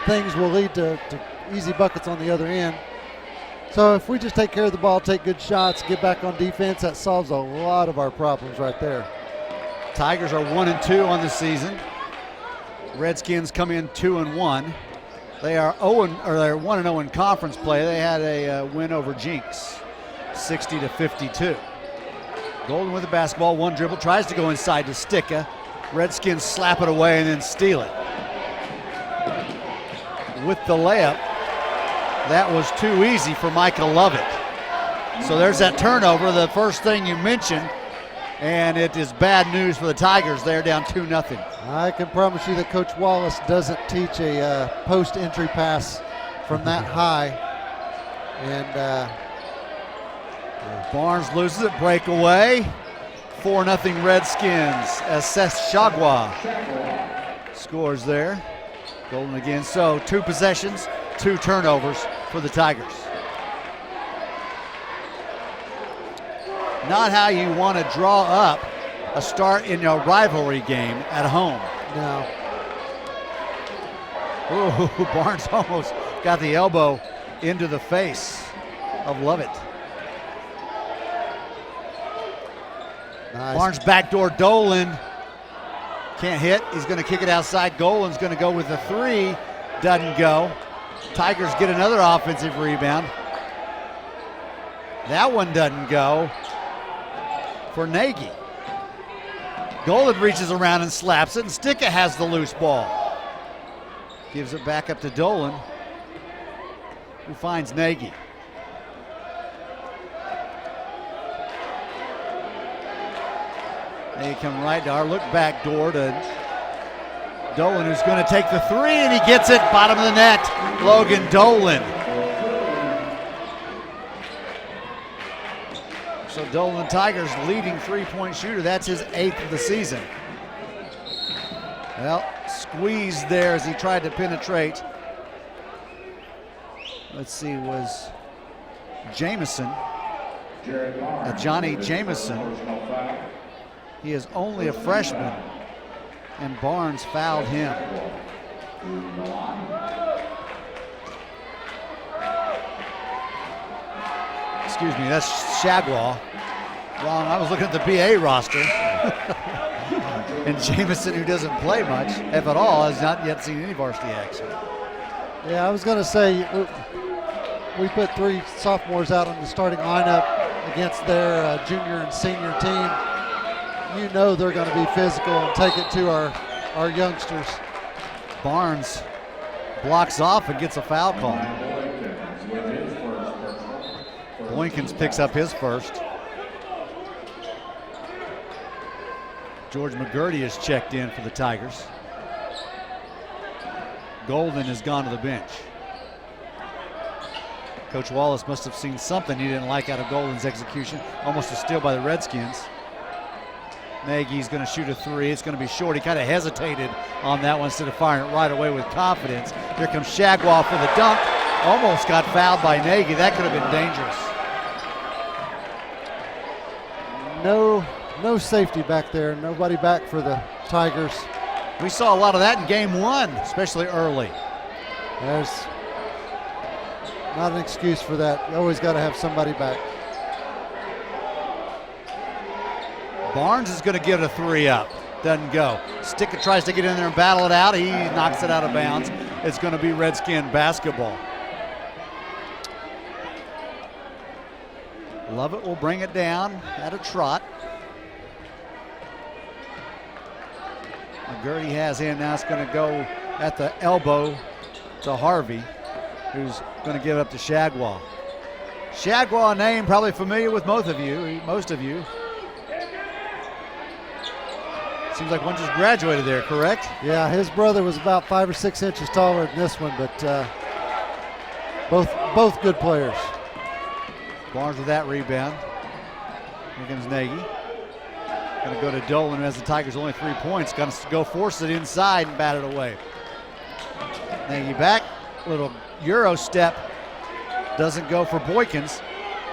things will lead to easy buckets on the other end. So if we just take care of the ball, take good shots, get back on defense, that solves a lot of our problems right there. Tigers are 1-2 on the season. Redskins come in 2-1. They are 1-0 in conference play. They had a win over Jinx, 60-52. Golden with the basketball, one dribble, tries to go inside to Sticka. Redskins slap it away and then steal it. With the layup, that was too easy for Micah Lovett. So there's that turnover, the first thing you mentioned, and it is bad news for the Tigers. They're down 2-0. I can promise you that Coach Wallace doesn't teach a post-entry pass from that high. And Barnes loses it, breakaway. 4-0 Redskins as Seth Shagwa scores there. Golden again, so 2 possessions, 2 turnovers for the Tigers. Not how you want to draw up a start in a rivalry game at home. No. Ooh, Barnes almost got the elbow into the face of Lovett. Nice. Barnes backdoor Dolan. Can't hit. He's going to kick it outside. Golan's going to go with the 3. Doesn't go. Tigers get another offensive rebound. That one doesn't go for Nagy. Golan reaches around and slaps it, and Sticka has the loose ball. Gives it back up to Dolan, who finds Nagy. They come right to our look back door to Dolan, who's going to take the 3, and he gets it, bottom of the net, Logan Dolan. So Dolan Tigers leading 3-point shooter. That's his 8th of the season. Well, squeezed there as he tried to penetrate. Let's see, was Jameson, Johnny Jameson. He is only a freshman, and Barnes fouled him. Excuse me, that's Shagwa. Wrong, I was looking at the BA roster. And Jameson, who doesn't play much, if at all, has not yet seen any varsity action. Yeah, I was going to say, we put 3 sophomores out on the starting lineup against their junior and senior team. You know they're going to be physical and take it to our youngsters. Barnes blocks off and gets a foul call. Boykins picks up his first. George McGurty has checked in for the Tigers. Golden has gone to the bench. Coach Wallace must have seen something he didn't like out of Golden's execution. Almost a steal by the Redskins. Nagy's going to shoot a 3. It's going to be short. He kind of hesitated on that one instead of firing it right away with confidence. Here comes Shagwa for the dunk. Almost got fouled by Nagy. That could have been dangerous. No safety back there. Nobody back for the Tigers. We saw a lot of that in game 1, especially early. There's not an excuse for that. You always got to have somebody back. Barnes is going to give it a 3 up. Doesn't go. Sticka tries to get in there and battle it out. He knocks it out of bounds. It's going to be Redskin basketball. Lovett will bring it down at a trot. McGurty has in. Now it's going to go at the elbow to Harvey, who's going to give it up to Shagwa. Shagwa, a name probably familiar with most of you. Seems like one just graduated there, correct? Yeah, his brother was about 5 or 6 inches taller than this one, but both good players. Barnes with that rebound. Here comes Nagy. Going to go to Dolan, who has the Tigers only 3 points. Going to go force it inside and bat it away. Nagy back. Little Euro step. Doesn't go for Boykins.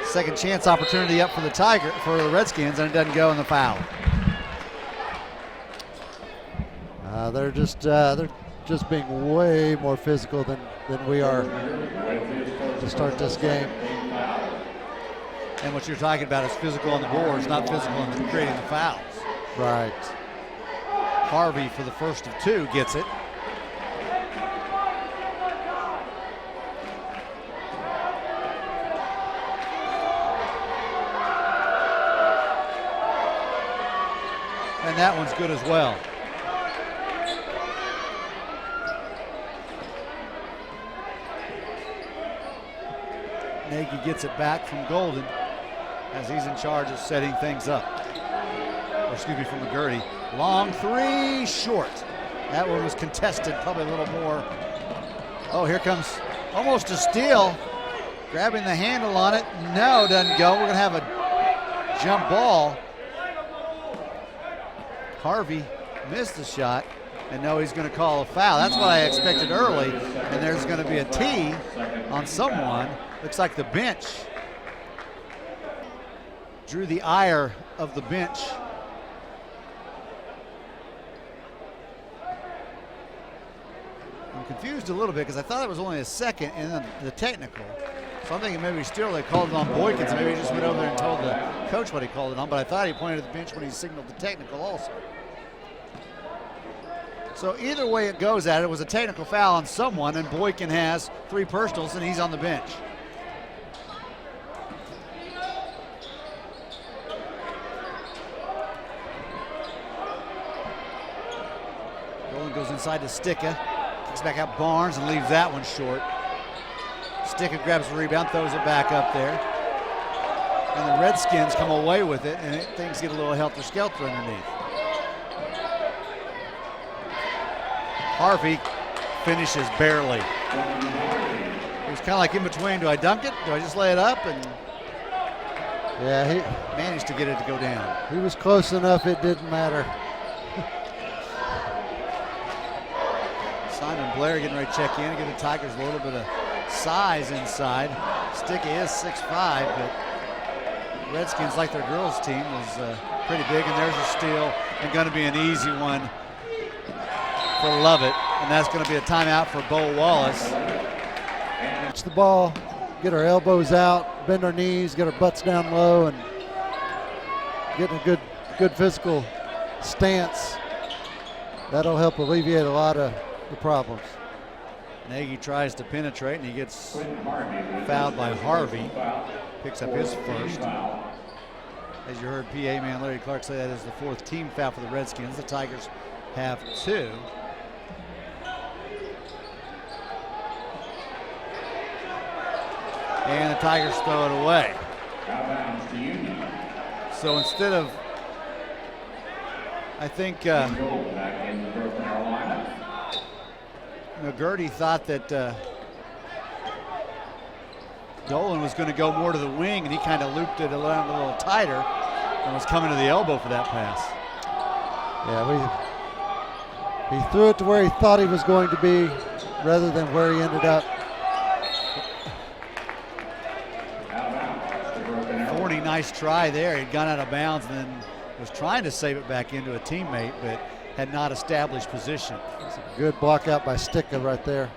Second chance opportunity up for the Redskins, and it doesn't go in the foul. They're just being way more physical than we are to start this game. And what you're talking about is physical on the boards, not physical in creating the fouls. Right. Harvey, for the first of two, gets it. And that one's good as well. Nagy gets it back from Golden as he's in charge of setting things up. Or excuse me, from McGurty. Long three, short. That one was contested, probably a little more. Oh, here comes almost a steal. Grabbing the handle on it. No, doesn't go. We're going to have a jump ball. Harvey missed the shot, and no, he's going to call a foul. That's what I expected early, and there's going to be a tee on someone. Looks like the bench drew the ire of the bench. I'm confused a little bit because I thought it was only a second and then the technical. So I'm thinking maybe still they called it on Boykins. Maybe he just went over there and told the coach what he called it on, but I thought he pointed at the bench when he signaled the technical also. So either way it goes at it, was a technical foul on someone, and Boykin has 3 personals, and he's on the bench. Golden goes inside to Sticka, kicks back out Barnes and leaves that one short. Sticka grabs the rebound, throws it back up there. And the Redskins come away with it, and things get a little helter-skelter underneath. Harvey finishes barely. He was kind of like in between. Do I dunk it? Do I just lay it up? And yeah, he managed to get it to go down. He was close enough, it didn't matter. Simon Blair getting ready to check in and give the Tigers a little bit of size inside. Sticky is 6'5", but Redskins, like their girls team, is pretty big, and there's a steal and going to be an easy one for Lovett, and that's going to be a timeout for Bo Wallace. Catch the ball, get our elbows out, bend our knees, get our butts down low, and get in a good physical stance. That'll help alleviate a lot of the problems. Nagy tries to penetrate, and he gets fouled by Harvey. Picks up his first. As you heard PA man Larry Clark say, that is the 4th team foul for the Redskins. The Tigers have 2. And the Tigers throw it away. So instead of, I think McGurty thought that Dolan was going to go more to the wing, and he kind of looped it around a little tighter and was coming to the elbow for that pass. Yeah, he threw it to where he thought he was going to be rather than where he ended up. 40, nice try there. He'd gone out of bounds and then was trying to save it back into a teammate, but had not established position. That's a good block out by Sticka right there.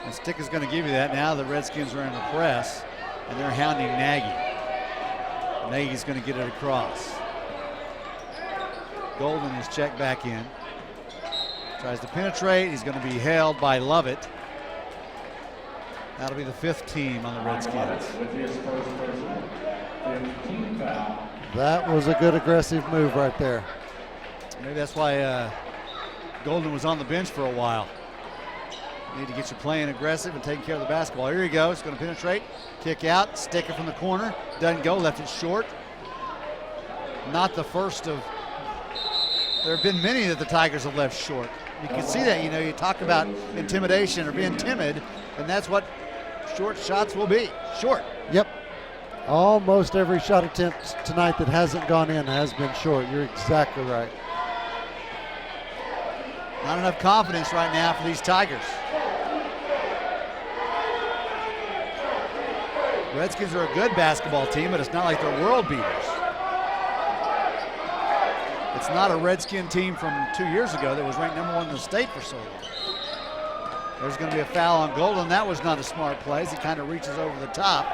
And Sticka's going to give you that. Now the Redskins are in the press, and they're hounding Nagy. Nagy's going to get it across. Golden is checked back in. Tries to penetrate. He's going to be held by Lovett. That'll be the 5th team on the Redskins. That was a good aggressive move right there. Maybe that's why Golden was on the bench for a while. You need to get you playing aggressive and taking care of the basketball. Here he goes, going to penetrate, kick out, stick it from the corner. Doesn't go, left it short. Not the first of, there have been many that the Tigers have left short. You can see that, you talk about intimidation or being timid, and that's what short shots will be, short. Yep. Almost every shot attempt tonight that hasn't gone in has been short. You're exactly right. Not enough confidence right now for these Tigers. Redskins are a good basketball team, but it's not like they're world beaters. It's not a Redskin team from 2 years ago that was ranked #1 in the state for so long. There's going to be a foul on Golden. That was not a smart play as he kind of reaches over the top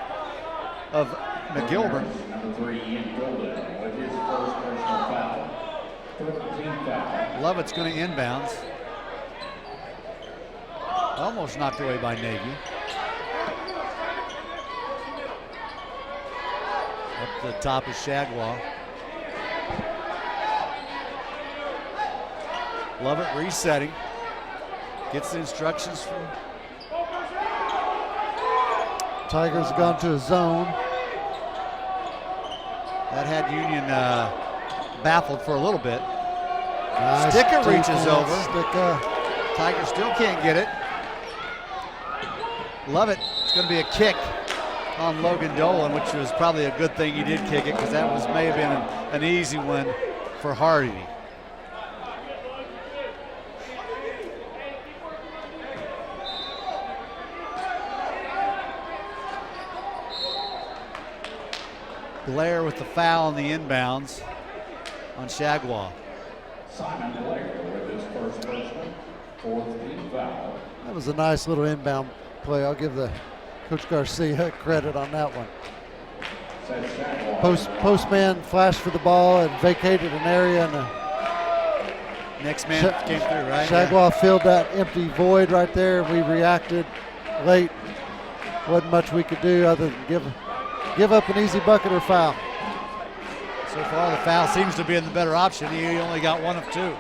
of McGilburn. Number 3, Ian Golden, with his first personal foul. 13th foul. Lovett's going to inbounds. Almost knocked away by Nagy. Up the top is Shagwa. Lovett resetting. Gets the instructions from Tigers have gone to a zone. that had Union baffled for a little bit. Nice Sticker defense. reaches over. Sticker. Tigers still can't get it. Lovett, it's going to be a kick on Logan Dolan, which was probably a good thing he did kick it because that may have been an easy one for Hardy. Blair with the foul on the inbounds on Shagwa. Simon Blair with his first personal, 4th team foul. That was a nice little inbound play. I'll give the Coach Garcia credit on that one. Postman flashed for the ball and vacated an area, and Next man came through, right? Shagwa filled that empty void right there. We reacted late. Wasn't much we could do other than give up an easy bucket or foul. So far, the foul seems to be the better option. He only got 1 of 2.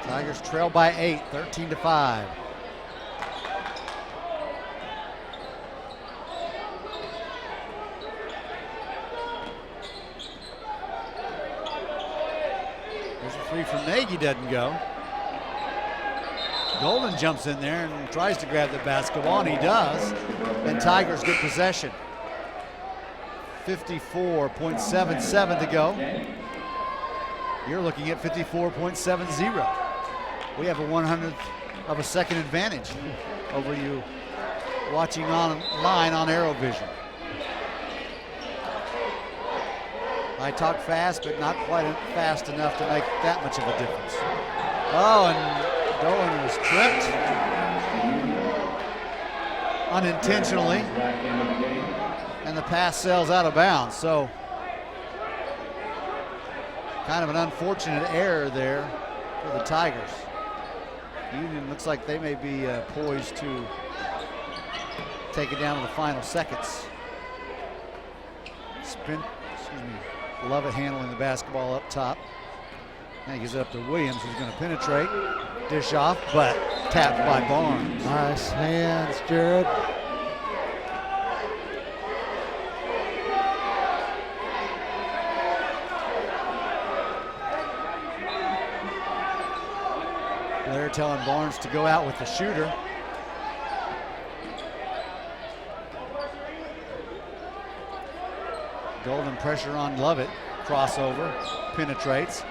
Tigers trail by 8, 13-5. There's a three from Nagy, doesn't go. Golden jumps in there and tries to grab the basketball, and he does. And Tigers get possession. 54.77 to go. You're looking at 54.70. We have a 100th of a second advantage over you watching online on AeroVision. I talk fast, but not quite fast enough to make that much of a difference. Oh, and Dolan was tripped unintentionally, and the pass sails out of bounds. So kind of an unfortunate error there for the Tigers. Union looks like they may be poised to take it down to the final seconds. Lovett handling the basketball up top. Now he gives it up to Williams, who's going to penetrate. Dish off, but tapped by Barnes. Nice hands, Jared. Blair telling Barnes to go out with the shooter. Golden pressure on Lovett. Crossover, penetrates,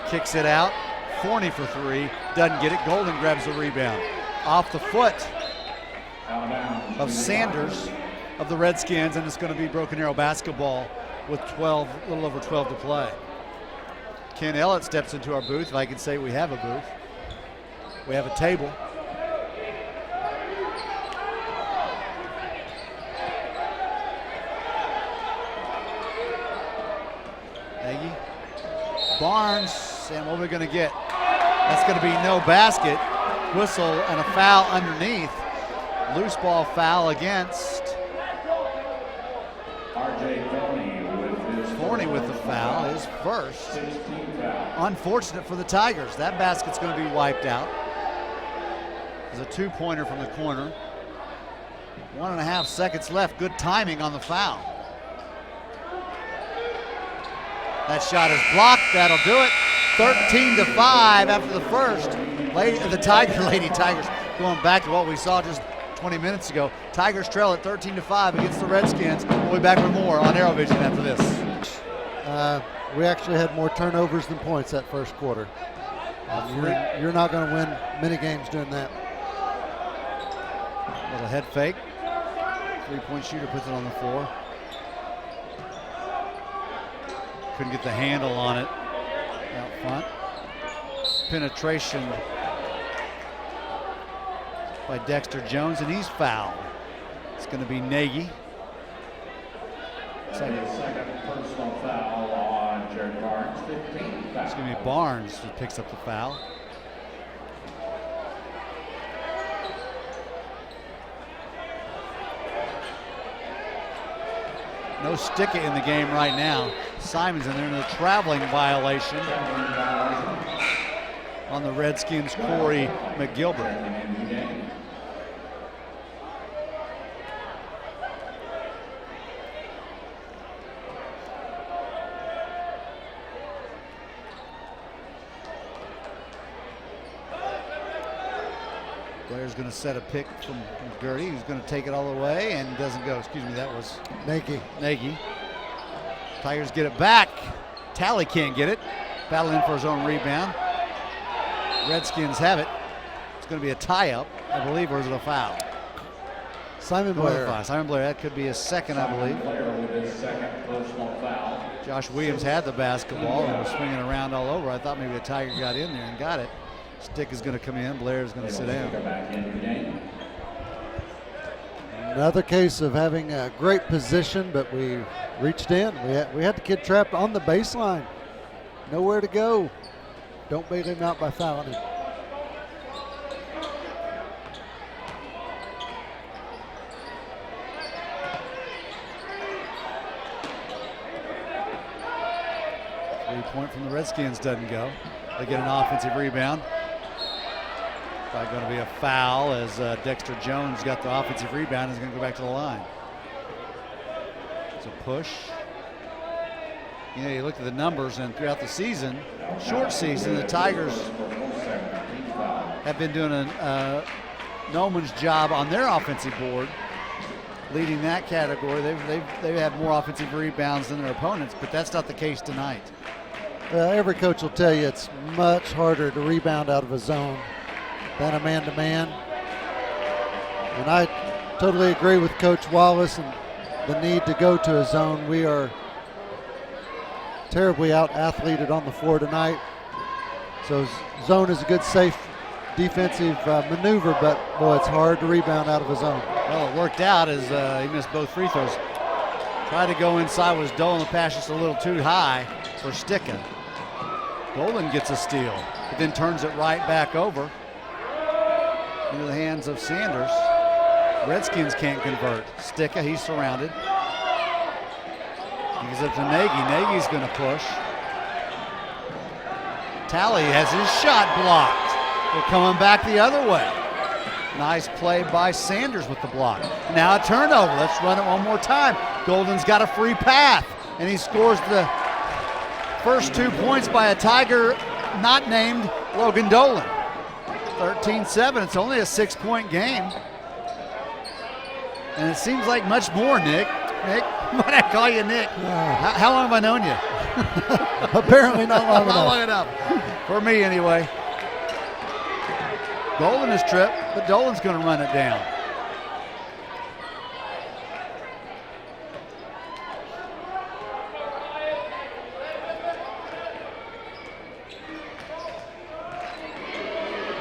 kicks it out. Forney for 3, doesn't get it. Golden grabs the rebound. Off the foot of Sanders of the Redskins, and it's going to be Broken Arrow basketball with a little over 12 to play. Ken Ellett steps into our booth, if I can say we have a booth. We have a table. Nagy. Barnes, and what are we going to get? That's going to be no basket. Whistle and a foul underneath. Loose ball foul against Forney with the foul, his first. Unfortunate for the Tigers. That basket's going to be wiped out. There's a 2-pointer from the corner. 1.5 seconds left. Good timing on the foul. That shot is blocked. That'll do it. 13-5 after the first. The Lady Tigers going back to what we saw just 20 minutes ago. Tigers trail at 13-5 against the Redskins. We'll be back with more on AeroVision after this. We actually had more turnovers than points that first quarter. You're not going to win many games doing that. Little head fake. 3-point shooter puts it on the floor. Couldn't get the handle on it out front. Penetration by Dexter Jones, and he's fouled. It's going to be Nagy. That'll be a second personal foul on Jared Barnes, 15 foul. It's going to be Barnes who picks up the foul. No Stickett in the game right now. Simon's in there in a traveling violation on the Redskins' Corey McGilbert. Blair's going to set a pick from Gertie, who's going to take it all the way and doesn't go. Excuse me, that was Nagy. Tigers get it back. Talley can't get it. Battling for his own rebound. Redskins have it. It's going to be a tie-up, I believe, or is it a foul? Simon Blair. Simon Blair, that could be his second, I believe. Blair with his second personal foul. Josh Williams had the basketball and was swinging around all over. I thought maybe the Tiger got in there and got it. Stick is going to come in. Blair is going to sit down. Another case of having a great position, but we reached in. We had the kid trapped on the baseline. Nowhere to go. Don't bail him out by fouling him. Three-point from the Redskins doesn't go. They get an offensive rebound. Probably going to be a foul as Dexter Jones got the offensive rebound. He's going to go back to the line. It's a push. You know, you look at the numbers, and throughout the season, short season, the Tigers have been doing a no man's job on their offensive board, leading that category. They've had more offensive rebounds than their opponents, but that's not the case tonight. Every coach will tell you it's much harder to rebound out of a zone than a man-to-man. And I totally agree with Coach Wallace and the need to go to a zone. We are terribly out-athleted on the floor tonight. So zone is a good, safe defensive maneuver, but boy, it's hard to rebound out of a zone. Well, it worked out as he missed both free throws. Tried to go inside, was Dolan. The pass just a little too high for Sticka. Dolan gets a steal, but then turns it right back over into the hands of Sanders. Redskins can't convert. Sticka, he's surrounded. He gives it to Nagy. Nagy's going to push. Talley has his shot blocked. They're coming back the other way. Nice play by Sanders with the block. Now a turnover. Let's run it one more time. Golden's got a free path, and he scores the first 2 points by a Tiger not named Logan Dolan. 13-7. It's only a 6-point game. And it seems like much more, Nick. Nick, why did I call you Nick? How long have I known you? Apparently not long enough. Not long enough. For me, anyway. Golden is tripped, but Dolan's going to run it down.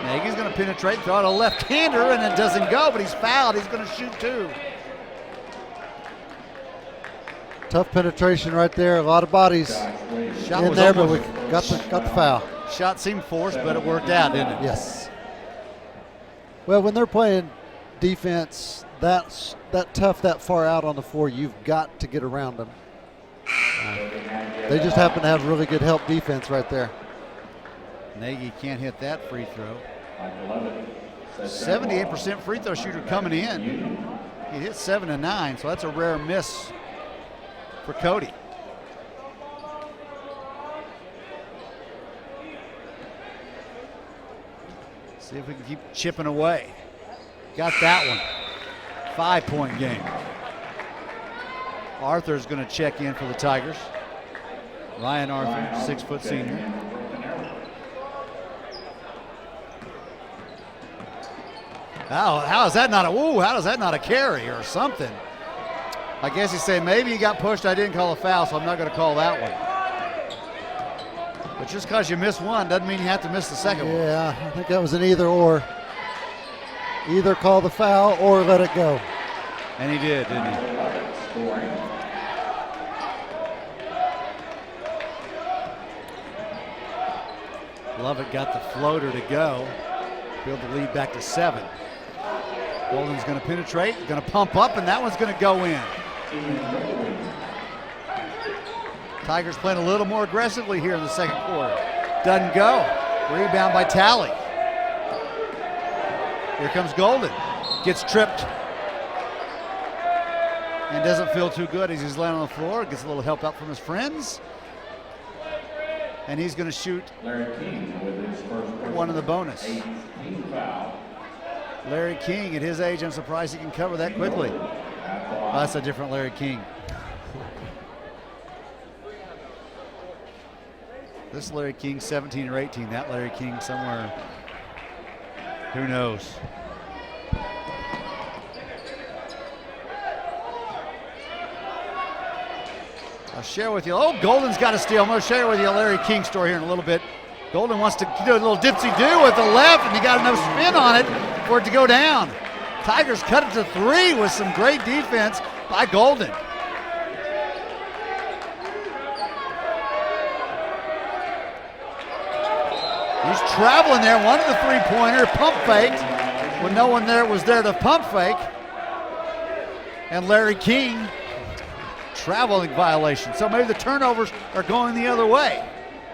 Nagy's going to penetrate, throw out a left-hander, and it doesn't go, but he's fouled. He's going to shoot two. Tough penetration right there. A lot of bodies Shot in was there, but almost- we got the foul. Shot seemed forced, but it worked out, didn't it? Yes. Well, when they're playing defense that tough, that far out on the floor, you've got to get around them. They just happen to have really good help defense right there. Nagy can't hit that free throw. 78% free throw shooter coming in. He hit 7 of 9, so that's a rare miss for Cody. See if we can keep chipping away. Got that one. 5-point game. Arthur's going to check in for the Tigers. Ryan Arthur, 6-foot senior. How is that not how does that not a carry or something? I guess he's saying maybe he got pushed. I didn't call a foul, so I'm not going to call that one. But just because you miss one doesn't mean you have to miss the second one. Yeah, I think that was an either or. either call the foul or let it go. And he did, didn't he? Scoring. Lovett got the floater to go. Build the lead back to 7. Golden's going to penetrate, going to pump up, and that one's going to go in. Tigers playing a little more aggressively here in the second quarter. Doesn't go. Rebound by Talley. Here comes Golden. Gets tripped. And doesn't feel too good as he's laying on the floor. Gets a little help out from his friends. And he's going to shoot Larry King with his first one of the bonus. 18th foul. Larry King, at his age, I'm surprised he can cover that quickly. Oh, that's a different Larry King. This Larry King, 17 or 18. That Larry King somewhere, who knows? I'll share with you. Oh, Golden's got a steal. I'm going to share with you a Larry King story here in a little bit. Golden wants to do a little dipsy-do with the left, and he got enough spin on it for it to go down. Tigers cut it to 3 with some great defense by Golden. He's traveling there, wanted the three-pointer, pump faked when no one there was there to pump fake. And Larry King, traveling violation. So maybe the turnovers are going the other way.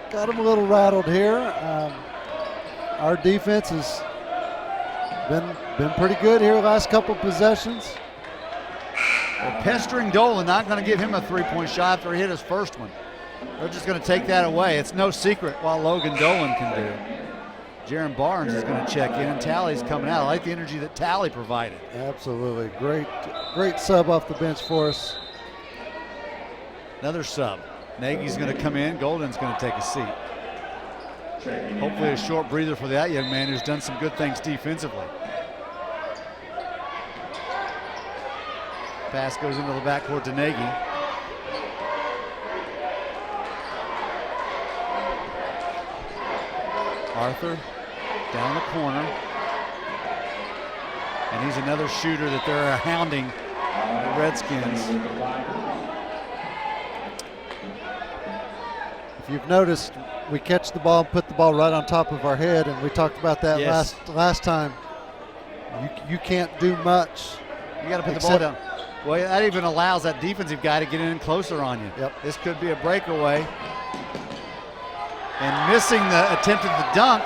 Got him a little rattled here. Our defense has been pretty good here the last couple possessions. They're pestering Dolan, not going to give him a three-point shot after he hit his first one. They're just going to take that away. It's no secret what Logan Dolan can do. Jaron Barnes is going to check in, and Talley's coming out. I like the energy that Talley provided. Absolutely. Great sub off the bench for us. Another sub. Nagy's going to come in. Golden's going to take a seat. Hopefully a short breather for that young man who's done some good things defensively. Pass goes into the backcourt to Nagy. Arthur down the corner. And he's another shooter that they're hounding the Redskins. If you've noticed, we catch the ball and put the ball right on top of our head, and we talked about that Yes. last time. You can't do much. You got to put the ball down. Well, that even allows that defensive guy to get in closer on you. Yep. This could be a breakaway. And missing the attempt at the dunk.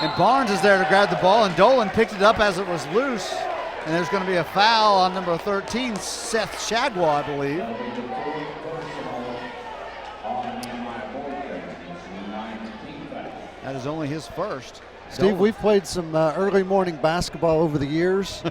And Barnes is there to grab the ball, and Dolan picked it up as it was loose. And there's going to be a foul on number 13, Seth Shagwa, I believe. That is only his first. Steve, we've played some early morning basketball over the years.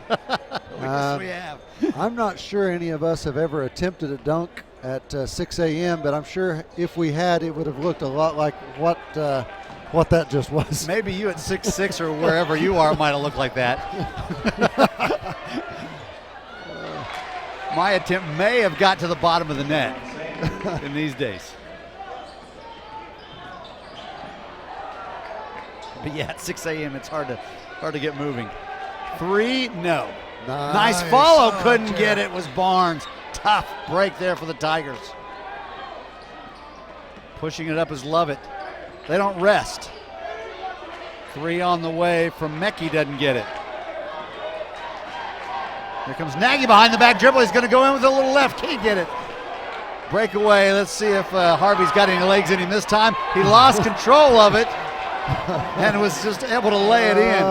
Yes, we have. I'm not sure any of us have ever attempted a dunk at 6 a.m., but I'm sure if we had, it would have looked a lot like what that just was. Maybe you at 6'6" or wherever you are might have looked like that. My attempt may have got to the bottom of the net in these days. But yeah, at 6 a.m. it's hard to get moving. 3, no. Nice follow, couldn't get it, was Barnes. Tough break there for the Tigers. Pushing it up is Lovett. They don't rest. 3 on the way from Mecki, doesn't get it. Here comes Nagy behind the back dribble. He's going to go in with a little left, can't get it. Breakaway, let's see if Harvey's got any legs in him this time. He lost control of it and was just able to lay it in.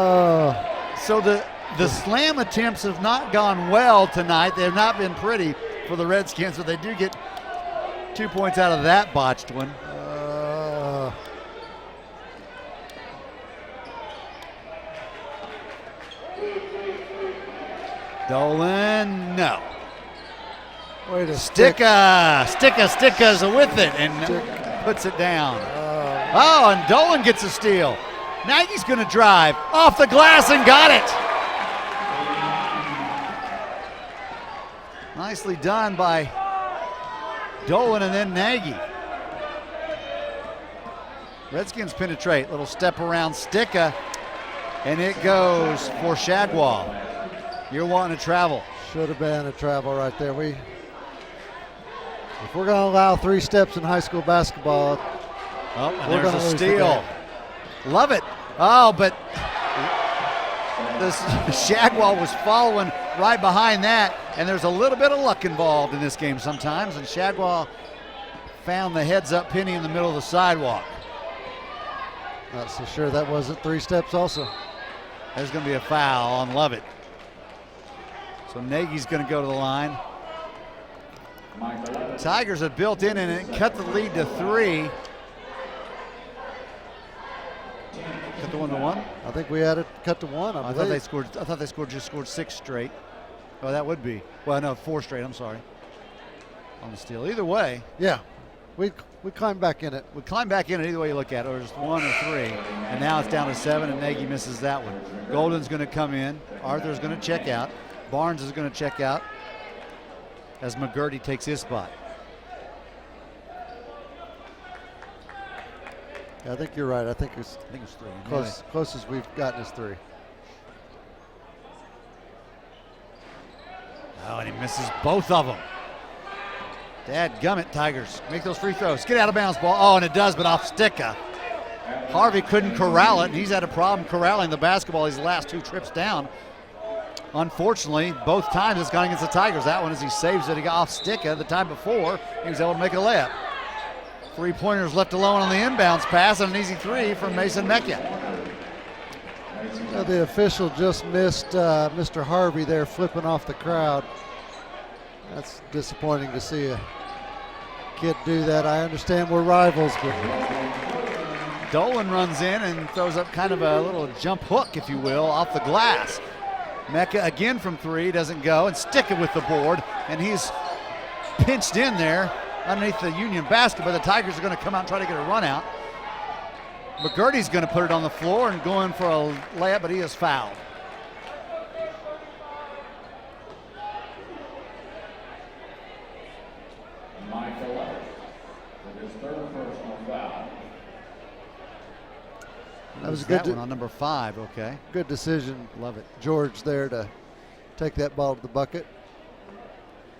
So the slam attempts have not gone well tonight. They've not been pretty for the Redskins, but they do get 2 points out of that botched one. Dolan, no. Wait a stick. Sticka's with it and puts it down. Oh, and Dolan gets a steal. Nagy's going to drive off the glass and got it. Nicely done by Dolan and then Nagy. Redskins penetrate. Little step around Sticka. and it goes for Shadwell. You're wanting to travel. Should have been a travel right there. If we're going to allow 3 steps in high school basketball, Oh, and we're there's gonna a lose the steal. game. Love it. Oh, but this Shadwell was following right behind that, and there's a little bit of luck involved in this game sometimes, and Shadwell found the heads-up penny in the middle of the sidewalk. Not so sure that wasn't 3 steps also. There's going to be a foul on Lovett. So Nagy's going to go to the line. Tigers have built in and cut the lead to 3. Cut the 1-1. I think we had it cut to 1. I thought they just scored 6 straight. Oh, that would be. Well, no, 4 straight. I'm sorry. On the steal. Either way. Yeah, we climbed back in it. We climb back in it either way you look at it, or just 1 or 3. And now it's down to 7, and Nagy misses that one. Golden's going to come in. Arthur's going to check out. Barnes is going to check out as McGurty takes his spot. Yeah, I think you're right. I think it's 3. closest we've gotten is 3. Oh, and he misses both of them. Dadgummit, Tigers. Make those free throws. Get out of bounds ball. Oh, and it does, but off Sticka. Harvey couldn't corral it, and he's had a problem corralling the basketball his last 2 trips down. Unfortunately, both times it's gone against the Tigers. That one, as he saves it, he got off Sticka. The time before, he was able to make a layup. 3-pointers left alone on the inbounds pass, and an easy 3 from Mason Mecca. The official just missed Mr. Harvey there flipping off the crowd. That's disappointing to see a kid do that. I understand we're rivals, but Dolan runs in and throws up kind of a little jump hook, if you will, off the glass. Mecca again from 3, doesn't go, and Sticka with the board, and he's pinched in there underneath the Union basket, but the Tigers are going to come out and try to get a run out. McGurty's going to put it on the floor and go in for a layup, but he is fouled. Michael Lovett with his 3rd personal foul. that was a That good one on number 5, okay. good decision. Love it. George there to take that ball to the bucket.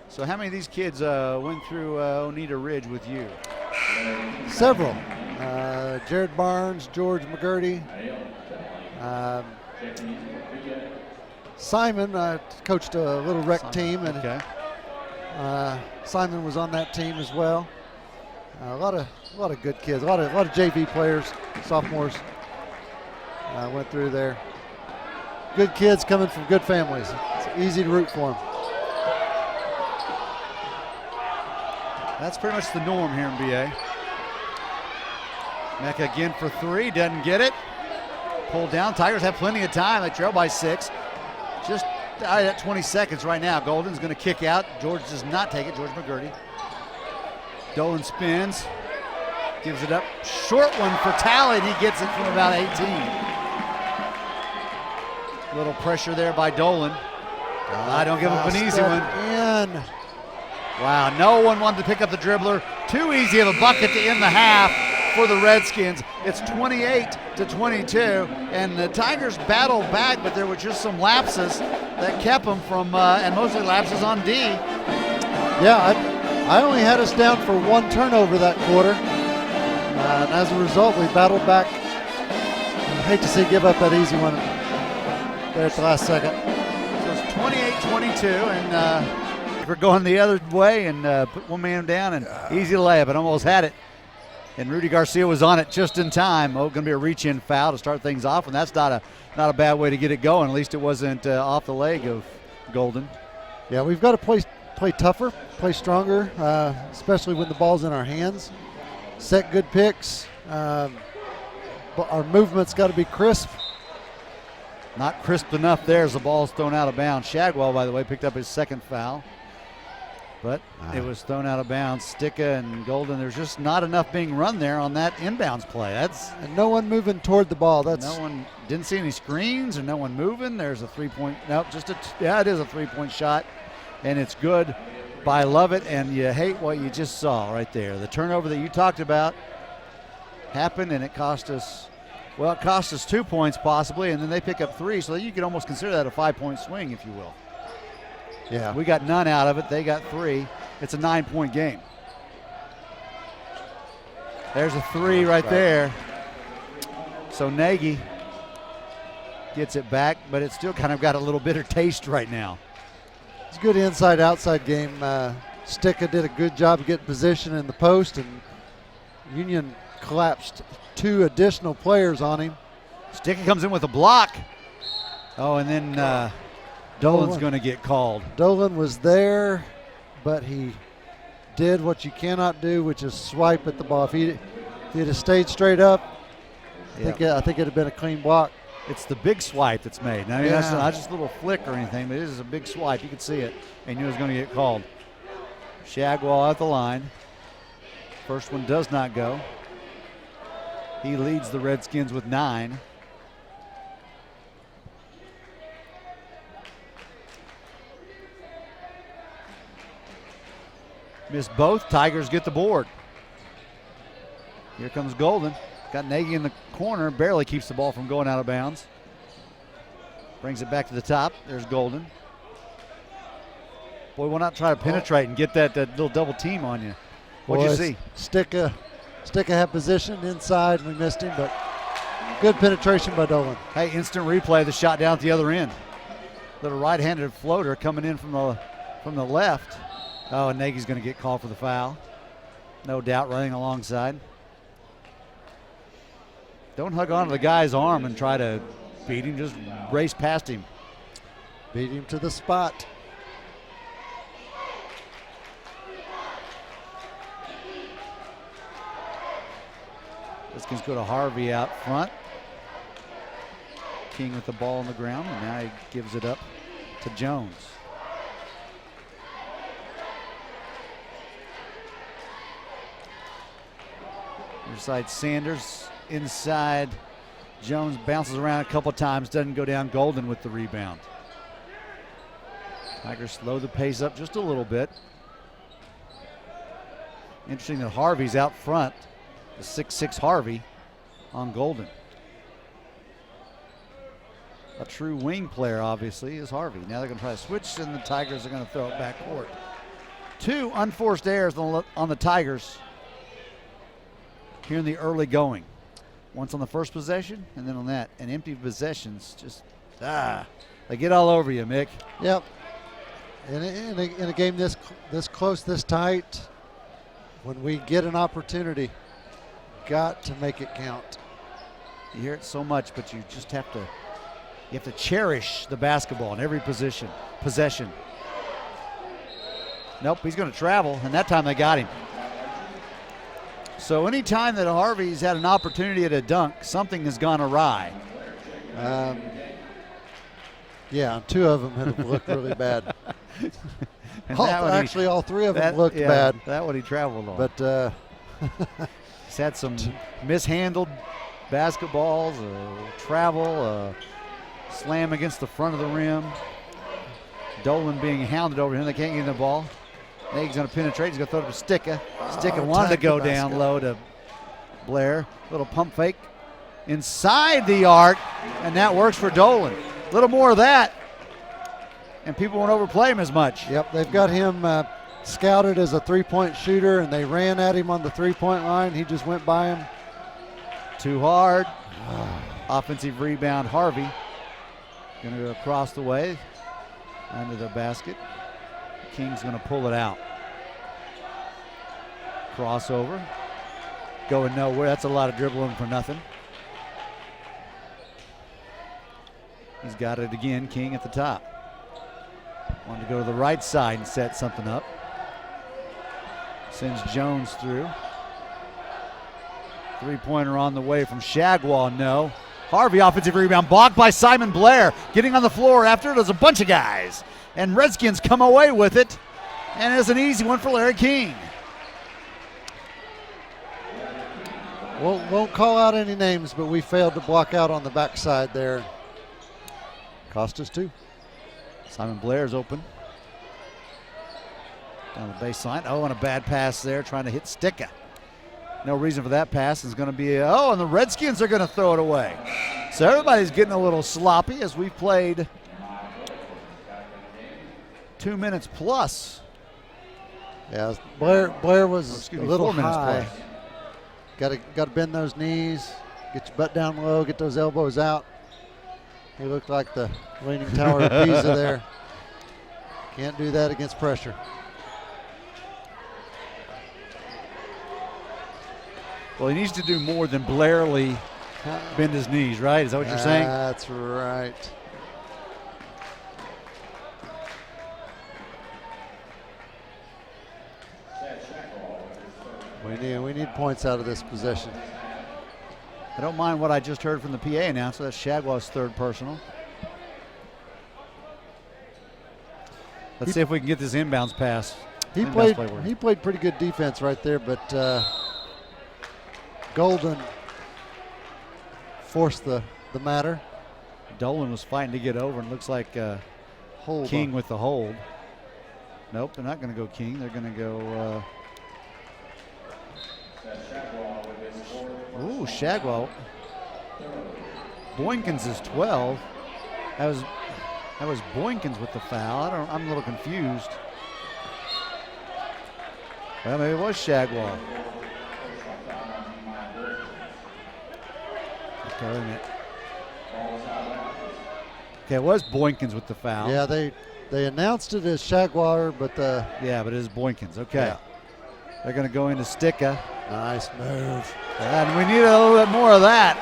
So how many of these kids went through Oneida Ridge with you? Several. Jared Barnes, George McGurty. Simon coached a little rec team, and Okay. Simon was on that team as well. A lot of good kids, a lot of JV players, sophomores went through there. Good kids coming from good families. It's easy to root for them. That's pretty much the norm here in BA. Mecca again for 3, doesn't get it. Pulled down. Tigers have plenty of time. They trail by 6. Just at 20 seconds right now. Golden's going to kick out. George does not take it. George McGurty. Dolan spins. Gives it up. Short one for Talley, and he gets it from about 18. Little pressure there by Dolan. I don't give up an easy one. In. Wow, no one wanted to pick up the dribbler. Too easy of a bucket to end the half for the Redskins. It's 28-22, and the Tigers battled back, but there were just some lapses that kept them from, and mostly lapses on D. Yeah, I only had us down for 1 turnover that quarter, and as a result, we battled back. I hate to see give up that easy one there at the last second. So it's 28-22, and we're going the other way and put one man down and easy layup. It almost had it. And Rudy Garcia was on it just in time. Oh, going to be a reach-in foul to start things off, and that's not a bad way to get it going. At least it wasn't off the leg of Golden. Yeah, we've got to play tougher, play stronger, especially when the ball's in our hands. Set good picks. But our movement's got to be crisp. Not crisp enough there as the ball's thrown out of bounds. Shadwell, by the way, picked up his 2nd foul. But it was thrown out of bounds. Sticka and Golden, there's just not enough being run there on that inbounds play. And no one moving toward the ball. No one didn't see any screens or no one moving. There's a 3-point. Nope, it is a 3-point shot, and it's good by Lovett. And you hate what you just saw right there. The turnover that you talked about happened, and it cost us Well, it cost us 2 points possibly, and then they pick up 3, so you could almost consider that a 5-point swing, if you will. Yeah. We got none out of it. They got 3. It's a 9-point game. There's a 3 right there. So Nagy gets it back, but it's still kind of got a little bitter taste right now. It's a good inside-outside game. Sticka did a good job of getting position in the post, and Union collapsed 2 additional players on him. Sticka comes in with a block. Oh, and then Dolan's going to get called. Dolan was there, but he did what you cannot do, which is swipe at the ball. If he'd have stayed straight up, I think it'd have been a clean block. It's the big swipe that's made. I mean, that's not just a little flick or anything, but it is a big swipe. You could see it, and knew it was going to get called. Shagwell at the line. First one does not go. He leads the Redskins with 9. Missed both. Tigers get the board. Here comes Golden. Got Nagy in the corner. Barely keeps the ball from going out of bounds. Brings it back to the top. There's Golden. Boy, why not try to penetrate and get that little double team on you? What'd you see? Sticka had position inside, and we missed him, but good penetration by Dolan. Hey, instant replay of the shot down at the other end. Little right-handed floater coming in from the left. Oh, and Nagy's going to get called for the foul. No doubt, running alongside. Don't hug onto the guy's arm and try to beat him. Just race past him. Beat him to the spot. Redskins go to Harvey out front. King with the ball on the ground, and now he gives it up to Jones. Inside Sanders, inside Jones, bounces around a couple times, doesn't go down. Golden with the rebound. Tigers slow the pace up just a little bit. Interesting that Harvey's out front. The 6'6" Harvey on Golden. A true wing player, obviously, is Harvey. Now they're going to try to switch, and the Tigers are going to throw it back court. 2 unforced errors on the Tigers here in the early going. Once on the first possession, and then on that. And empty possessions, just, they get all over you, Mick. Yep. In a game this close, this tight, when we get an opportunity, got to make it count. You hear it so much, but you just have to cherish the basketball in every possession. Nope, he's going to travel, and that time they got him. So anytime that Harvey's had an opportunity at a dunk, something has gone awry. Yeah, 2 of them have looked really bad. Actually, all 3 of them looked bad. That one he traveled on. But he's had some mishandled basketballs, travel, slam against the front of the rim. Dolan being hounded over him. They can't get in the ball. Nagy's going to penetrate. He's going to throw it to Sticka. Sticka wanted to go down low to Blair. Little pump fake inside the arc, and that works for Dolan. A little more of that, and people won't overplay him as much. Yep, they've got him scouted as a 3-point shooter, and they ran at him on the 3-point line. He just went by him. Too hard. Offensive rebound, Harvey. Going to go across the way under the basket. King's going to pull it out. Crossover. Going nowhere. That's a lot of dribbling for nothing. He's got it again, King at the top. Wanted to go to the right side and set something up. Sends Jones through. 3-pointer on the way from Shagwell, no. Harvey offensive rebound, blocked by Simon Blair. Getting on the floor after it is a bunch of guys. And Redskins come away with it. And it's an easy one for Larry King. Won't call out any names, but we failed to block out on the backside there. Cost us 2. Simon Blair's open. Down the baseline. Oh, and a bad pass there, trying to hit Sticka. No reason for that pass. It's going to be, and the Redskins are going to throw it away. So everybody's getting a little sloppy as we've played 2 minutes plus. Yeah, Blair was a little 4 minutes high. plus. Got to bend those knees, get your butt down low, get those elbows out. He looked like the Leaning Tower of Pisa there. Can't do that against pressure. Well, he needs to do more than Blairly bend his knees, right? Is that what you're saying? That's right. We need points out of this possession. I don't mind what I just heard from the PA announcer. That's Shagwell's third personal. Let's see if we can get this inbounds pass. He played pretty good defense right there, but Golden forced the matter. Dolan was fighting to get over, and looks like King with the hold. Nope, they're not going to go King. They're going to go. Ooh, Shagwell. Boykins is 12. That was Boykins with the foul. I'm a little confused. Well, maybe it was Shagwell. Okay, wait a minute. Okay, it was Boykins with the foul. Yeah, they announced it as Shagwell, but but it is Boykins. Okay. Yeah. They're going to go into Sticka. Nice move. And we need a little bit more of that.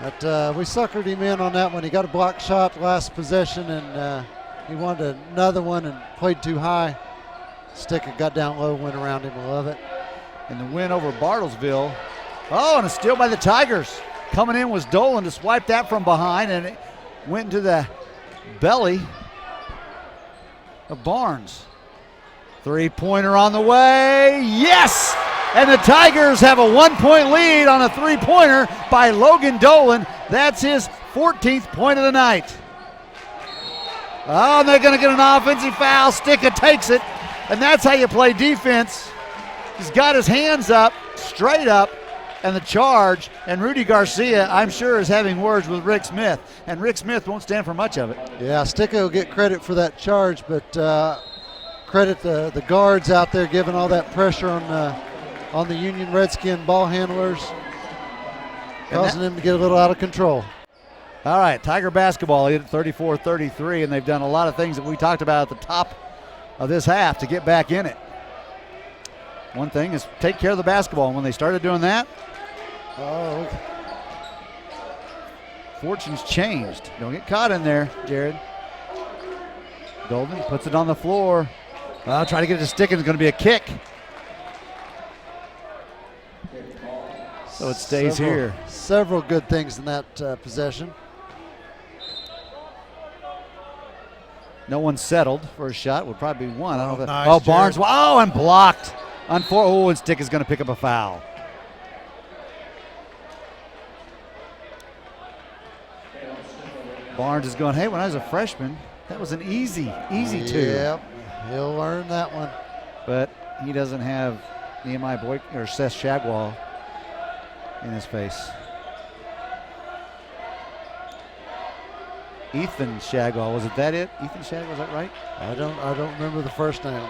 But we suckered him in on that one. He got a block shot last possession, and he wanted another one and played too high. Sticka got down low, went around him. I love it. And the win over Bartlesville. Oh, and a steal by the Tigers. Coming in was Dolan to swipe that from behind, and it went into the belly of Barnes. Three-pointer on the way. Yes! And the Tigers have a 1-point lead on a three-pointer by Logan Dolan. That's his 14th point of the night. Oh, and they're going to get an offensive foul. Sticka takes it, and that's how you play defense. He's got his hands up, straight up, and the charge. And Rudy Garcia, I'm sure, is having words with Rick Smith. And Rick Smith won't stand for much of it. Yeah, Sticka will get credit for that charge, but credit the guards out there giving all that pressure on the Union Redskin ball handlers, causing them to get a little out of control. All right, Tiger basketball lead at 34-33, and they've done a lot of things that we talked about at the top of this half to get back in it. One thing is take care of the basketball, and when they started doing that, fortunes changed. Don't get caught in there, Jared. Golden puts it on the floor. Well, try to get it to stick, and it's going to be a kick. So it stays here. Several good things in that possession. No one settled for a shot. Would probably be one. I don't know if nice, Barnes. Wow, and blocked. And Stick is going to pick up a foul. Barnes is going, hey, when I was a freshman, that was an easy two. Yep, he'll learn that one. But he doesn't have Nehemiah Boyk or Seth Shagwell in his face. Ethan Shagwell, was it that it? Ethan Shagwell, is that right? I don't remember the first name.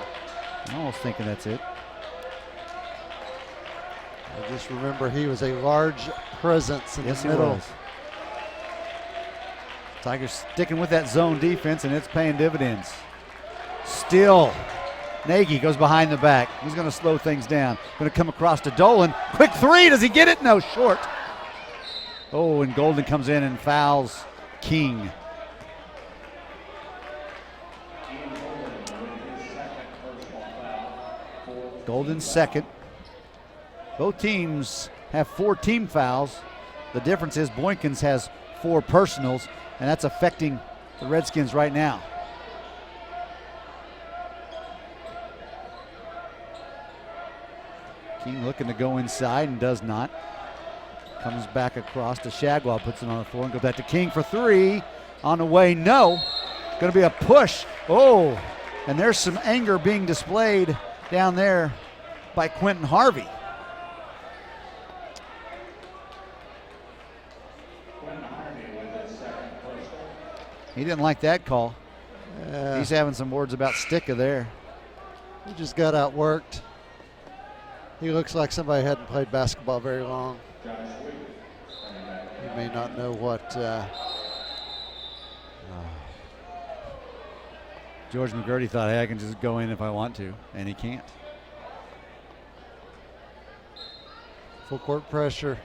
I'm almost thinking that's it. I just remember he was a large presence in the middle. He was. Tigers sticking with that zone defense, and it's paying dividends. Still, Nagy goes behind the back. He's going to slow things down. Going to come across to Dolan. Quick three. Does he get it? No, short. Oh, and Golden comes in and fouls King. Golden's second. Both teams have 4 team fouls. The difference is Boykins has 4 personals, and that's affecting the Redskins right now. King looking to go inside and does not. Comes back across to Shagwell, puts it on the floor and goes back to King for 3. On the way, no. Going to be a push. Oh, and there's some anger being displayed down there by Quentin Harvey. He didn't like that call. He's having some words about Sticka there. He just got outworked. He looks like somebody hadn't played basketball very long. He may not know what. George McGurty thought, hey, I can just go in if I want to, and he can't. Full court pressure.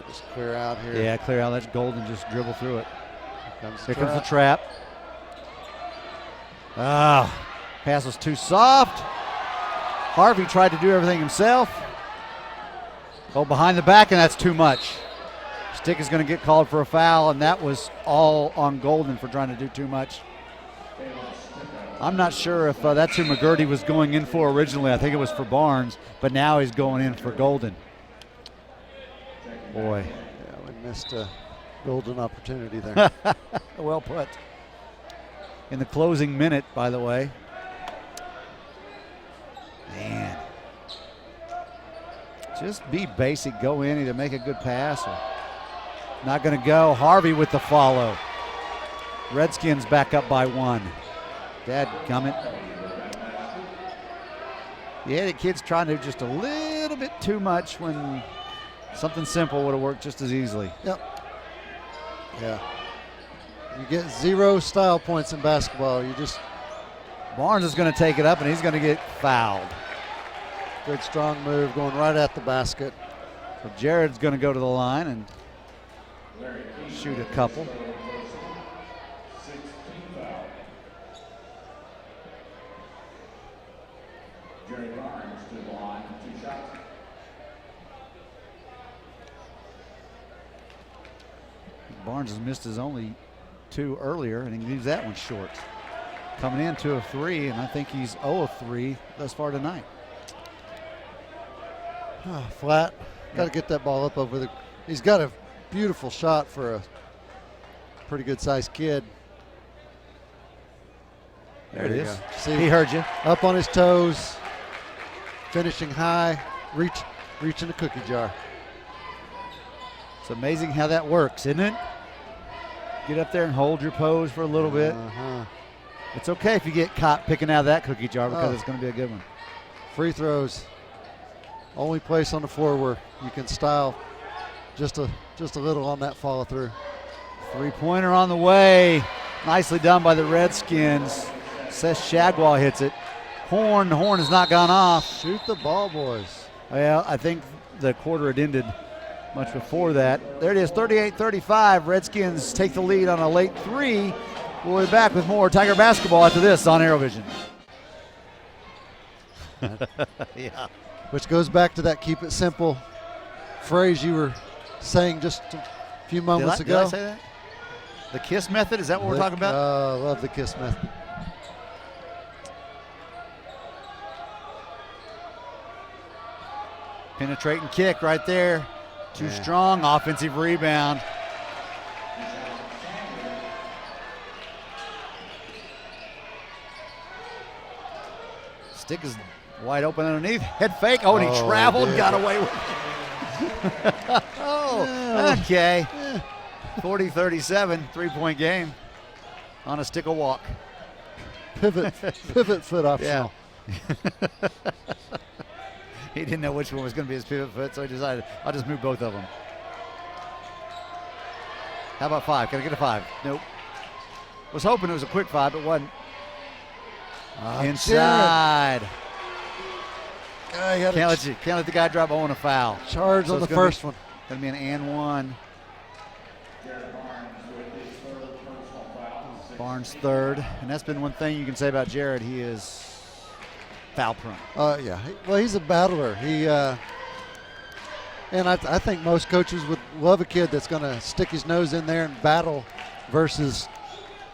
Just clear out here. Yeah, clear out. Let Golden just dribble through it. Here comes the trap. Pass was too soft. Harvey tried to do everything himself. Go behind the back, and that's too much. Stick is going to get called for a foul, and that was all on Golden for trying to do too much. I'm not sure if that's who McGurty was going in for originally. I think it was for Barnes, but now he's going in for Golden. Boy. Yeah, we missed a golden opportunity there. Well put. In the closing minute, by the way. Man. Just be basic. Go in, either make a good pass or not going to go. Harvey with the follow. Redskins back up by 1. Dadgummit. Yeah, the kid's trying to do just a little bit too much when something simple would have worked just as easily. Yep. Yeah. You get 0 style points in basketball. You just. Barnes is going to take it up, and he's going to get fouled. Good strong move going right at the basket. So Jared's going to go to the line and shoot a couple. Jared Barnes to the line, 2 shots. Barnes has missed his only 2 earlier, and he leaves that one short. Coming in 2 of 3, and I think he's 0 of 3 thus far tonight. Flat. Got to get that ball up over the. He's got a beautiful shot for a pretty good sized kid. There it is. See, he heard you. Up on his toes, finishing high, reaching the cookie jar. It's amazing how that works, isn't it? Get up there and hold your pose for a little bit. It's okay if you get caught picking out of that cookie jar because it's going to be a good one. Free throws. Only place on the floor where you can style just a little on that follow through. 3-pointer on the way. Nicely done by the Redskins. Seth Shagwell hits it. The horn has not gone off. Shoot the ball, boys. Well, I think the quarter had ended much before that. There it is, 38-35. Redskins take the lead on a late 3. We'll be back with more Tiger basketball after this on Aerovision. Yeah. Which goes back to that keep it simple phrase you were saying just a few moments ago. Did I say that? The KISS method, is that what we're talking about? I love the KISS method. Penetrating kick right there. Too strong, offensive rebound. Stick is wide open underneath. Head fake. Oh, and he traveled, got away with it. Okay. 40-37, 3-point game on a stickle walk. Pivot foot optional. Yeah. He didn't know which one was going to be his pivot foot, so he decided, I'll just move both of them. How about 5? Can I get a 5? Nope. Was hoping it was a quick 5, but wasn't. Inside. Can't let the guy drop on a foul. Charge so on the first one. Going to be an and 1. Barnes third, and that's been one thing you can say about Jared. He is foul prone. Yeah. Well, he's a battler. And I think most coaches would love a kid that's going to stick his nose in there and battle versus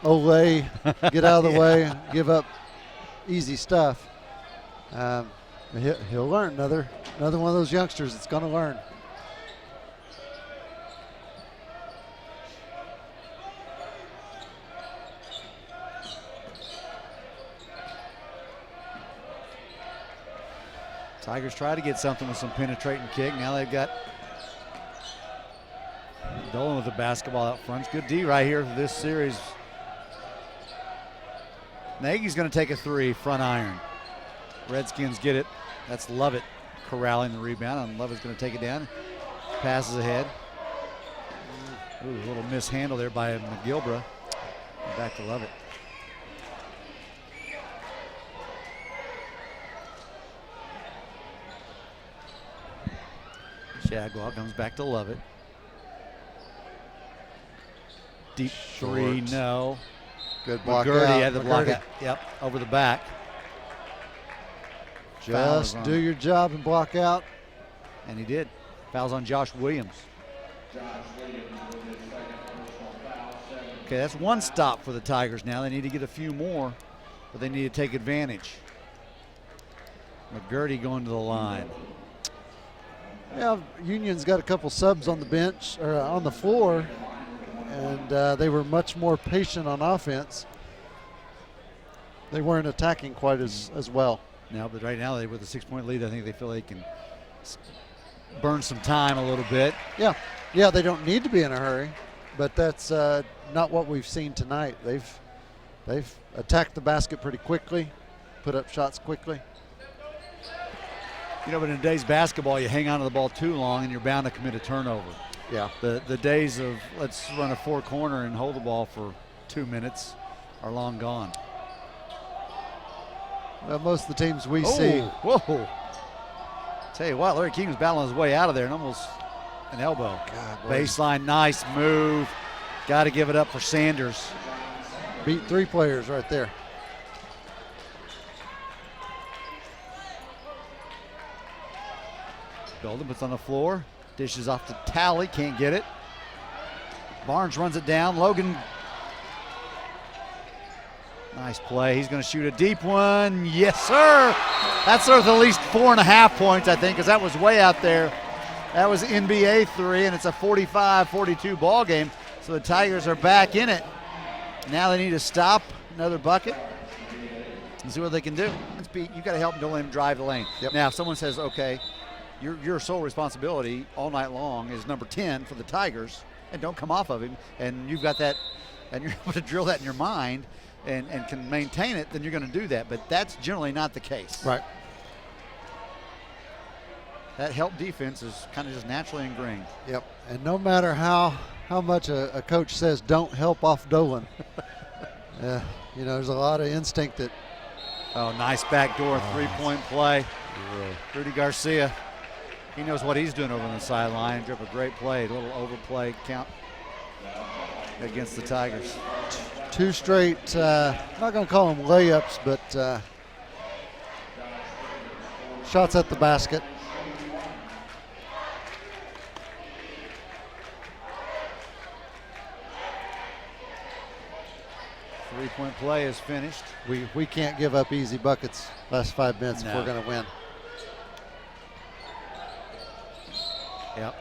Olay, get out of the way, and give up easy stuff. He'll learn. Another one of those youngsters that's going to learn. Tigers try to get something with some penetrating kick. Now they've got Dolan with the basketball out front. It's good D right here for this series. Nagy's going to take a three, front iron. Redskins get it. That's Lovett corralling the rebound, and Lovett's going to take it down. Passes ahead. Ooh, a little mishandle there by McGilbra. Back to Lovett. Shadwell comes back to Lovett. Deep three, no. Good block McGurdy out. had the block McGurdy. out. Yep, over the back. Just do your job and block out. And he did. Fouls on Josh Williams. Okay, that's one stop for the Tigers now. They need to get a few more, but they need to take advantage. McGurdy going to the line. Yeah, Union's got a couple subs on the bench or on the floor, and they were much more patient on offense. They weren't attacking quite as well. No, but right now, with a 6-point lead, I think they feel they can burn some time a little bit. Yeah, they don't need to be in a hurry, but that's not what we've seen tonight. They've attacked the basket pretty quickly, put up shots quickly. You know, but in today's basketball, you hang on to the ball too long and you're bound to commit a turnover. Yeah. The days of let's run a four-corner and hold the ball for 2 minutes are long gone. Well, most of the teams we see. Whoa. Tell you what, Larry King was battling his way out of there and almost an elbow. God, Baseline, nice move. Got to give it up for Sanders. Beat 3 players right there. Golden puts on the floor. Dishes off to Talley. Can't get it. Barnes runs it down. Logan. Nice play. He's going to shoot a deep one. Yes, sir. That's worth at least 4.5 points, I think, because that was way out there. That was NBA 3, and it's a 45-42 ball game. So the Tigers are back in it. Now they need to stop another bucket and see what they can do. You got to help them, don't let him drive the lane. Yep. Now, if someone says, okay, your sole responsibility all night long is number 10 for the Tigers, and don't come off of him, and you've got that, and you're able to drill that in your mind and can maintain it, then you're going to do that. But that's generally not the case. Right. That help defense is kind of just naturally ingrained. Yep. And no matter how much a coach says don't help off Dolan, there's a lot of instinct that. Oh, nice backdoor three-point play. Rudy Garcia, he knows what he's doing over on the sideline. Drip a great play, a little overplay count against the Tigers. 2 straight, not going to call them layups, but shots at the basket. Three-point play is finished. We can't give up easy buckets last 5 minutes if No. we're going to win. Yep.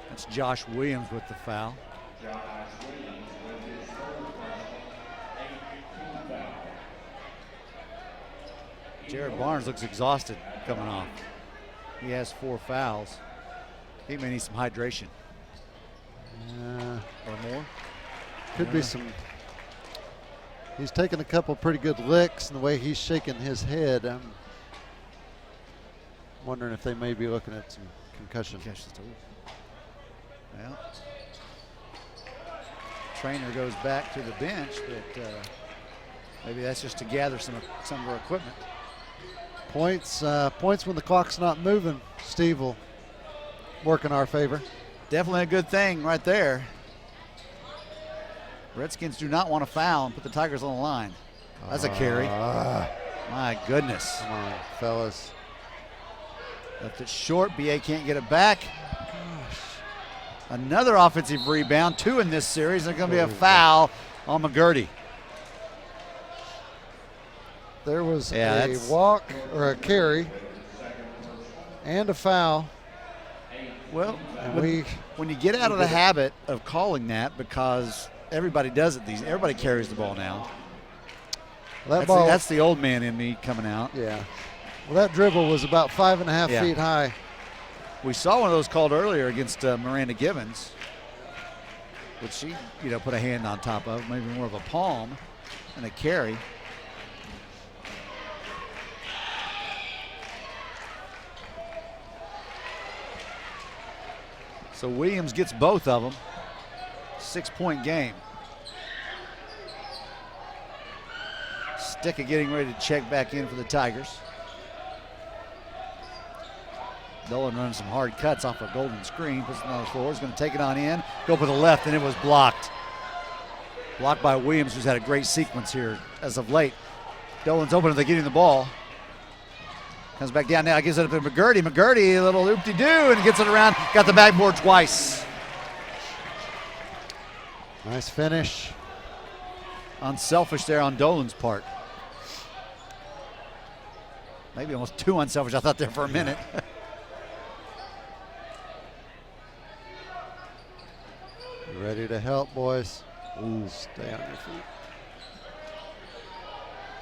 That's Josh Williams with the foul. Jared Barnes looks exhausted coming off. He has 4 fouls. He may need some hydration. Or more. Could be some. He's taken a couple pretty good licks, and the way he's shaking his head, I'm wondering if they may be looking at some concussion. Well, Trainer goes back to the bench, but maybe that's just to gather some of our equipment. Points when the clock's not moving, Steve, will work in our favor. Definitely a good thing right there. Redskins do not want to foul and put the Tigers on the line. That's a carry. My goodness. Come on, fellas. Left it short. BA can't get it back. Another offensive rebound. 2 in this series. There's going to be a foul on McGurdy. There was a walk or a carry and a foul. Well, And when you get out of the habit of calling that, because everybody does it, everybody carries the ball now. That's the old man in me coming out. Yeah. Well, that dribble was about 5.5 Yeah. feet high. We saw one of those called earlier against Miranda Gibbons, which she, put a hand on top of, maybe more of a palm than a carry. So Williams gets both of them. 6-point game. Sticka getting ready to check back in for the Tigers. Dolan running some hard cuts off a golden screen, puts it on the floor. He's going to take it on in, go for the left, and it was blocked. Blocked by Williams, who's had a great sequence here as of late. Dolan's open, they're getting the ball. Comes back down now, gives it up to McGurdy. McGurdy, a little oop-de-doo, and gets it around. Got the backboard twice. Nice finish. Unselfish there on Dolan's part. Maybe almost too unselfish, I thought there for a minute. You ready to help, boys? Ooh, stay on your feet.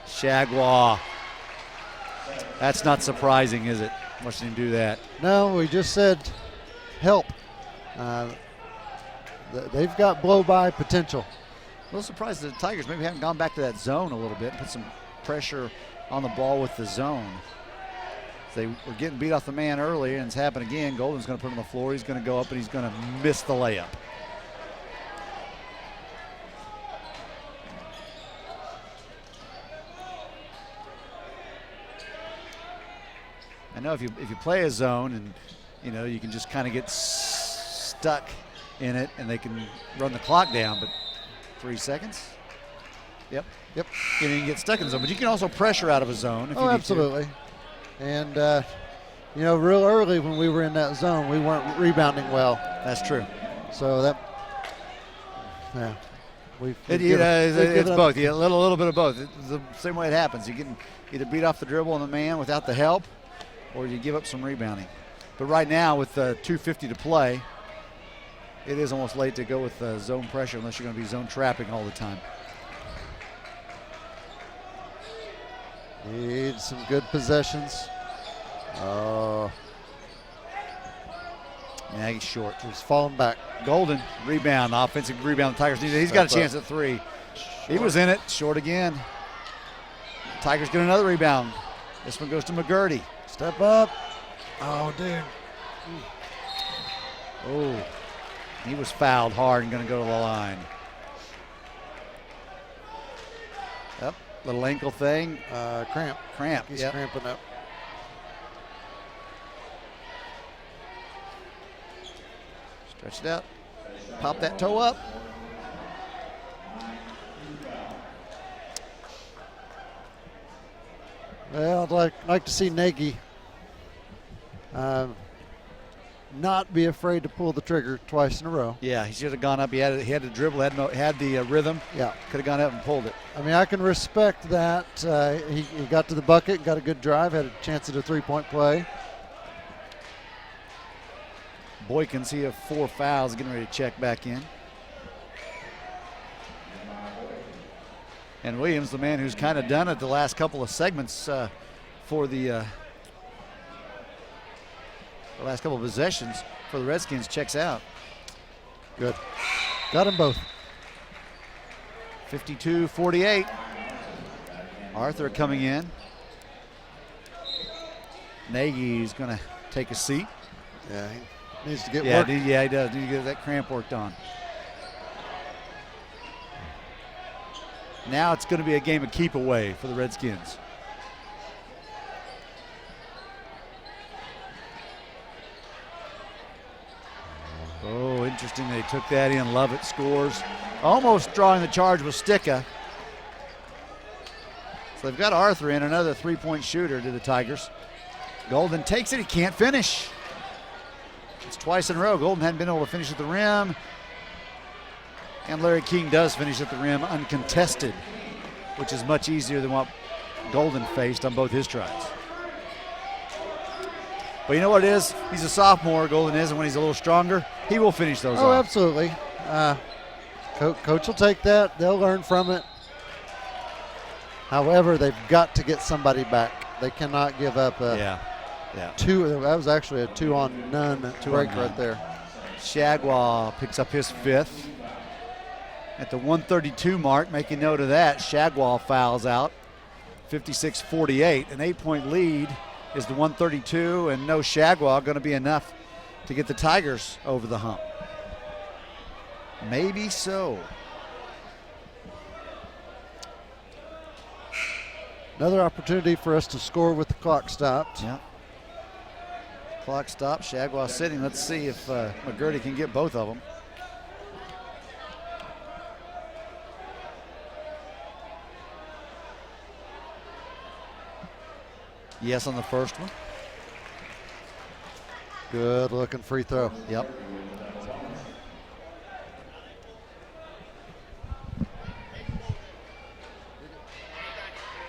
Shagwa. That's not surprising, is it? Watching him do that. No, we just said help. They've got blow-by potential. A little surprised that the Tigers maybe haven't gone back to that zone a little bit, put some pressure on the ball with the zone. They were getting beat off the man earlier, and it's happened again. Golden's going to put him on the floor. He's going to go up, and he's going to miss the layup. I know if you play a zone and you can just kind of get stuck in it and they can run the clock down, but 3 seconds. Yep. You can get stuck in the zone, but you can also pressure out of a zone if you need absolutely. And real early when we were in that zone, we weren't rebounding well. That's true. So it's both. A little bit of both. It's the same way it happens. You get either beat off the dribble on the man without the help, or you give up some rebounding. But right now, with 2:50 to play, it is almost late to go with zone pressure unless you're going to be zone trapping all the time. Need some good possessions. Oh. Yeah, he's short. He's falling back. Golden, rebound, offensive rebound. The Tigers need it. He's got a chance at three. He was in it, short again. Tigers get another rebound. This one goes to McGurdy. Step up. Oh, dude. Oh, he was fouled hard and going to go to the line. Yep, little ankle thing. Cramp. He's cramping up. Stretch it out. Pop that toe up. Well, I'd like to see Nagy not be afraid to pull the trigger twice in a row. Yeah, he should have gone up. He had to dribble, had the rhythm. Yeah. Could have gone up and pulled it. I mean, I can respect that. He got to the bucket, got a good drive, had a chance at a three-point play. Boykins, he have 4 fouls, getting ready to check back in. And Williams, the man who's kind of done it the last couple of segments for the last couple of possessions for the Redskins, checks out. Good. Got them both. 52-48. Arthur coming in. Nagy's going to take a seat. Yeah, he needs to get work. Yeah, he does. Need to get that cramp worked on. Now it's going to be a game of keep away for the Redskins. Oh, interesting. They took that in. Lovett scores. Almost drawing the charge with Sticka. So they've got Arthur in, another three-point shooter to the Tigers. Golden takes it. He can't finish. It's twice in a row. Golden hadn't been able to finish at the rim. And Larry King does finish at the rim uncontested, which is much easier than what Golden faced on both his tries. But you know what it is? He's a sophomore, Golden is, and when he's a little stronger, he will finish those off. Oh, absolutely. Coach will take that. They'll learn from it. However, they've got to get somebody back. They cannot give up a two. That was actually a 2-on-none break right there. Shagwell picks up his 5th. At the 132 mark, making note of that, Shagwell fouls out. 56-48. An 8-point lead is the 132, and no Shagwell going to be enough to get the Tigers over the hump. Maybe so. Another opportunity for us to score with the clock stopped. Yeah. Clock stopped. Shagwell sitting. Let's see if McGurdy can get both of them. Yes on the first one. Good looking free throw. Yep.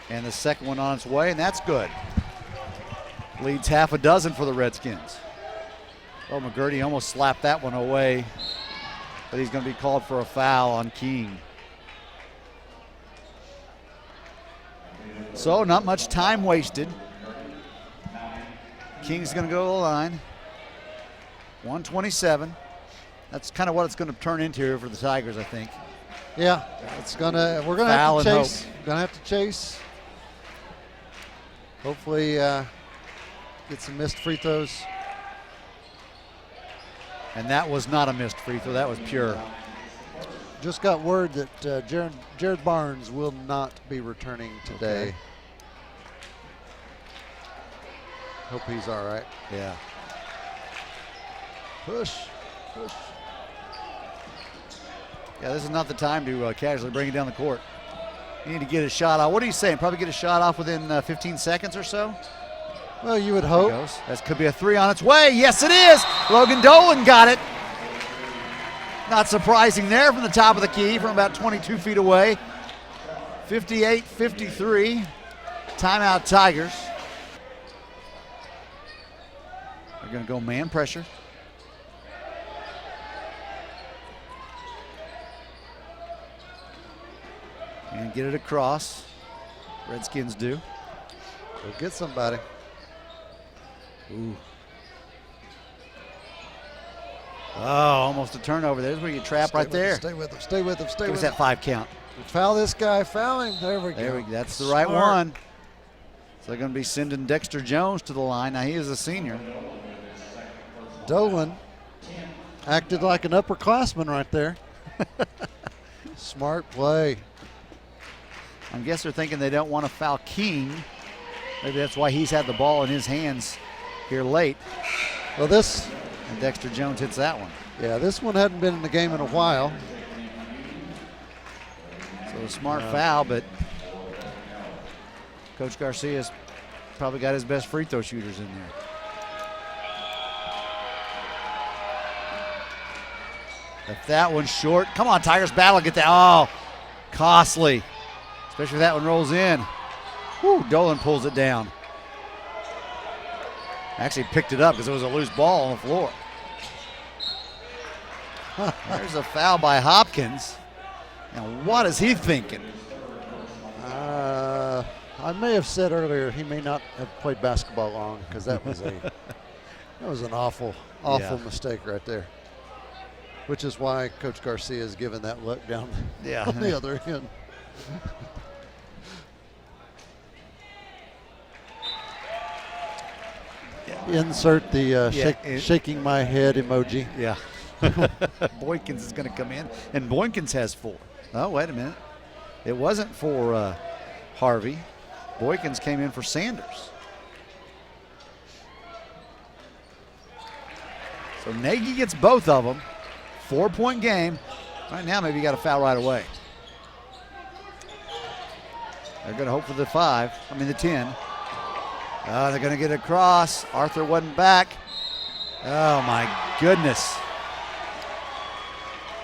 And the second one on its way, and that's good. Leads half a dozen for the Redskins. Oh, McGurdy almost slapped that one away, but he's going to be called for a foul on King. So not much time wasted. King's going to go to the line. 127. That's kind of what it's going to turn into here for the Tigers, I think. Yeah, we're gonna Foul have to and chase. Gonna have to chase. Hopefully get some missed free throws. And that was not a missed free throw. That was pure. Just got word that Jared Barnes will not be returning today. Okay. Hope he's all right. Yeah. Push. Yeah, this is not the time to casually bring it down the court. You need to get a shot off. What are you saying? Probably get a shot off within 15 seconds or so? Well, you would hope. That could be a 3 on its way. Yes, it is. Logan Dolan got it. Not surprising there from the top of the key from about 22 feet away. 58-53. Timeout Tigers. They're going to go man pressure. And get it across. Redskins do. Go get somebody. Ooh. Oh, almost a turnover. There's where you trap right there. Stay with him. Stay with him. Stay Give with us him. that 5 count. Foul this guy. Foul him. There we go. That's the right one. So they're going to be sending Dexter Jones to the line. Now he is a senior. Dolan acted like an upperclassman right there. Smart play. I guess they're thinking they don't want to foul King. Maybe that's why he's had the ball in his hands here late. Well, And Dexter Jones hits that one. Yeah, this one hadn't been in the game in a while. So a smart foul, but Coach Garcia's probably got his best free throw shooters in there. If that one's short, come on, Tigers battle, get that. Oh, costly, especially if that one rolls in. Whew, Dolan pulls it down. Actually picked it up because it was a loose ball on the floor. There's a foul by Hopkins. And what is he thinking? I may have said earlier he may not have played basketball long because that was an awful mistake right there. Which is why Coach Garcia is giving that look down on the other end. Insert the shaking my head emoji. Yeah. Boykins is going to come in, and Boykins has 4. Oh, wait a minute. It wasn't for Harvey. Boykins came in for Sanders. So Nagy gets both of them. 4-point game. Right now, maybe you got to foul right away. They're going to hope for the 10. They're going to get it across. Arthur wasn't back. Oh, my goodness.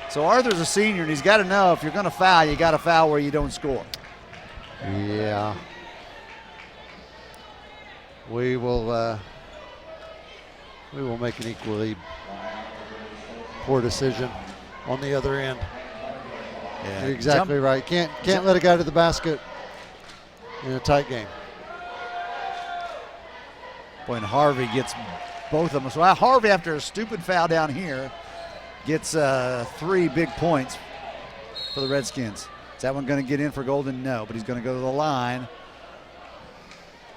So Arthur's a senior, and he's got to know if you're going to foul, you got to foul where you don't score. Yeah. We will make an equally poor decision on the other end. Yeah. You're exactly right. Can't let a guy to the basket in a tight game. Boy, and Harvey gets both of them. So Harvey, after a stupid foul down here, gets 3 big points for the Redskins. Is that one going to get in for Golden? No, but he's going to go to the line.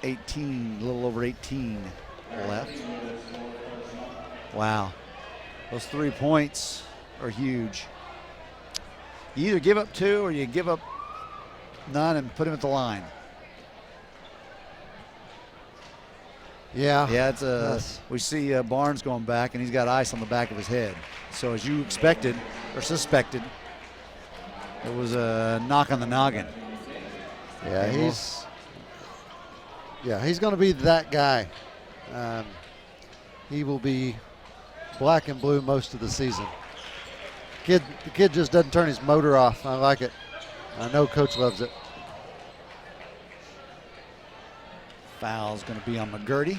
18, a little over 18 left. Wow. Those 3 points are huge. You either give up 2 or you give up none and put him at the line. Yeah. Yeah, it's we see Barnes going back, and he's got ice on the back of his head. So as you expected or suspected, it was a knock on the noggin. Yeah, he's going to be that guy. He will be black and blue most of the season. The kid just doesn't turn his motor off. I like it. I know Coach loves it. Foul's going to be on McGurty.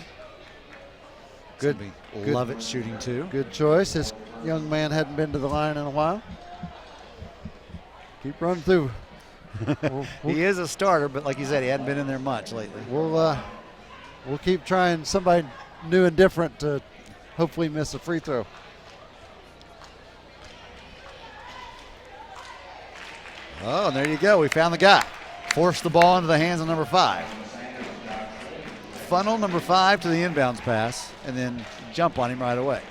Good. Love it shooting too. Good choice. This young man hadn't been to the line in a while. Keep running through. He is a starter, but like you said, he hadn't been in there much lately. We'll keep trying somebody new and different to hopefully miss a free throw. Oh, and there you go. We found the guy. Forced the ball into the hands of number 5. Funnel number 5 to the inbounds pass, and then jump on him right away.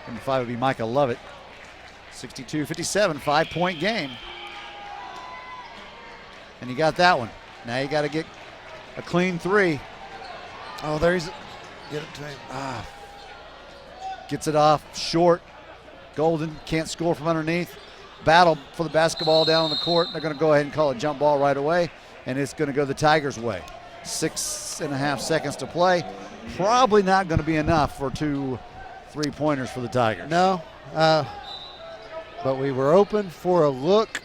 Number 5 would be Micah Lovett. 62-57, 5-point game. And you got that one. Now you got to get a clean 3. Oh, there he's. Get it to him. Gets it off short. Golden can't score from underneath. Battle for the basketball down on the court. They're going to go ahead and call a jump ball right away, and it's going to go the Tigers' way. 6.5 seconds to play. Probably not going to be enough for 2 3-pointers for the Tigers. No, but we were open for a look.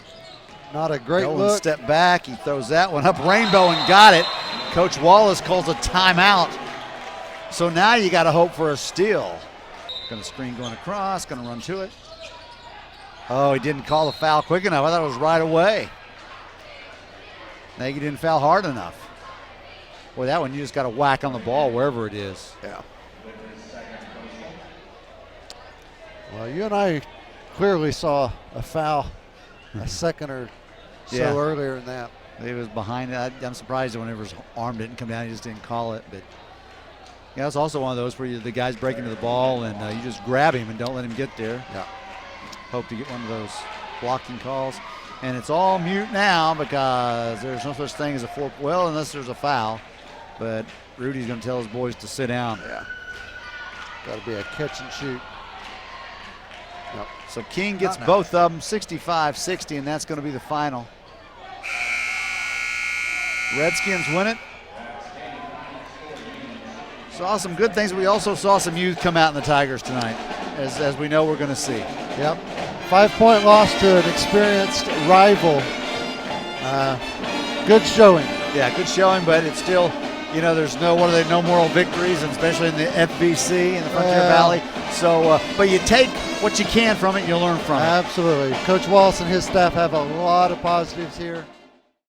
Not a great Nolan look. Step back. He throws that one up rainbow and got it. Coach Wallace calls a timeout. So now you got to hope for a steal. Going to screen going across. Going to run to it. Oh, he didn't call the foul quick enough. I thought it was right away. Nagy didn't foul hard enough. Boy, that one you just got to whack on the ball wherever it is. Yeah. Well, you and I clearly saw a foul a second or so earlier than that. He was behind it. I'm surprised that whenever his arm didn't come down, he just didn't call it. But yeah, it's also one of those where the guy's breaking to the ball and you just grab him and don't let him get there. Yeah. Hope to get one of those blocking calls. And it's all mute now because there's no such thing as a well, unless there's a foul. But Rudy's going to tell his boys to sit down. Yeah. Got to be a catch and shoot. Yep. So King gets both of them, 65-60, and that's going to be the final. Redskins win it. Saw some good things. We also saw some youth come out in the Tigers tonight, as we know we're going to see. Yep. 5-point loss to an experienced rival. Good showing. Yeah, good showing, but it's still, there's no moral victories, and especially in the FBC in the Frontier Valley. So, but you take what you can from it, you learn from it. Absolutely. Coach Wallace and his staff have a lot of positives here.